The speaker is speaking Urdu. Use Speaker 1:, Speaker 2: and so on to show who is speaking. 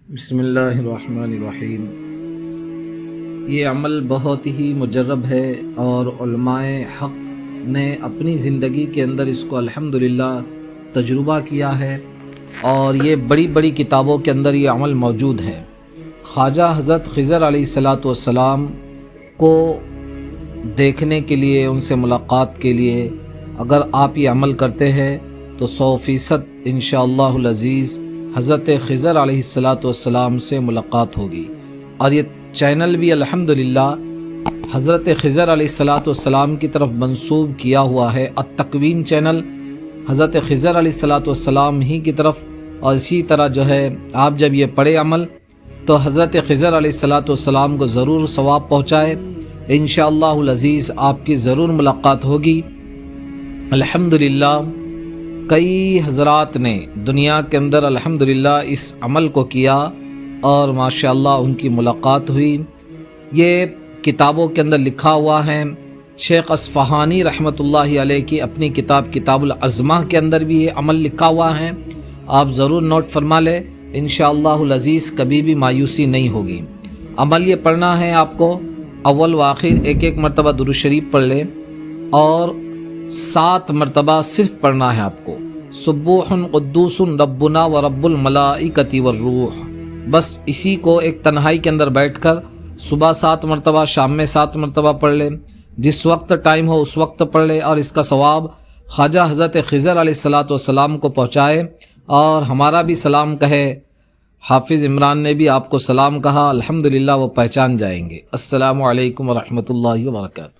Speaker 1: بسم اللہ الرحمن الرحیم۔ یہ عمل بہت ہی مجرب ہے اور علماء حق نے اپنی زندگی کے اندر اس کو الحمدللہ تجربہ کیا ہے، اور یہ بڑی بڑی کتابوں کے اندر یہ عمل موجود ہے۔ خواجہ حضرت خضر علیہ السلام کو دیکھنے کے لیے، ان سے ملاقات کے لیے اگر آپ یہ عمل کرتے ہیں تو 100% انشاءاللہ العزیز حضرت خضر علیہ السلام سے ملاقات ہوگی۔ اور یہ چینل بھی الحمدللہ حضرت خضر علیہ السلام کی طرف منسوب کیا ہوا ہے۔ التکوین چینل حضرت خضر علیہ السلام ہی کی طرف، اور اسی طرح جو ہے آپ جب یہ پڑھے عمل تو حضرت خضر علیہ السلام کو ضرور ثواب پہنچائے، انشاءاللہ العزیز آپ کی ضرور ملاقات ہوگی۔ الحمدللہ کئی حضرات نے دنیا کے اندر الحمدللہ اس عمل کو کیا اور ماشاءاللہ ان کی ملاقات ہوئی۔ یہ کتابوں کے اندر لکھا ہوا ہے۔ شیخ اصفہانی رحمۃ اللہ علیہ کی اپنی کتاب کتاب العظمہ کے اندر بھی یہ عمل لکھا ہوا ہے، آپ ضرور نوٹ فرما لیں، انشاءاللہ العزیز کبھی بھی مایوسی نہیں ہوگی۔ عمل یہ پڑھنا ہے آپ کو، اول و آخر ایک مرتبہ درود شریف پڑھ لیں، اور 7 مرتبہ صرف پڑھنا ہے آپ کو، سبوح قدوس ربنا و رب الملائکۃ والروح۔ بس اسی کو ایک تنہائی کے اندر بیٹھ کر صبح 7 مرتبہ، شام میں 7 مرتبہ پڑھ لیں، جس وقت ٹائم ہو اس وقت پڑھ لیں، اور اس کا ثواب خواجہ حضرت خضر علیہ السلام کو پہنچائے، اور ہمارا بھی سلام کہے۔ حافظ عمران نے بھی آپ کو سلام کہا، الحمدللہ وہ پہچان جائیں گے۔ السلام علیکم ورحمۃ اللہ وبرکاتہ۔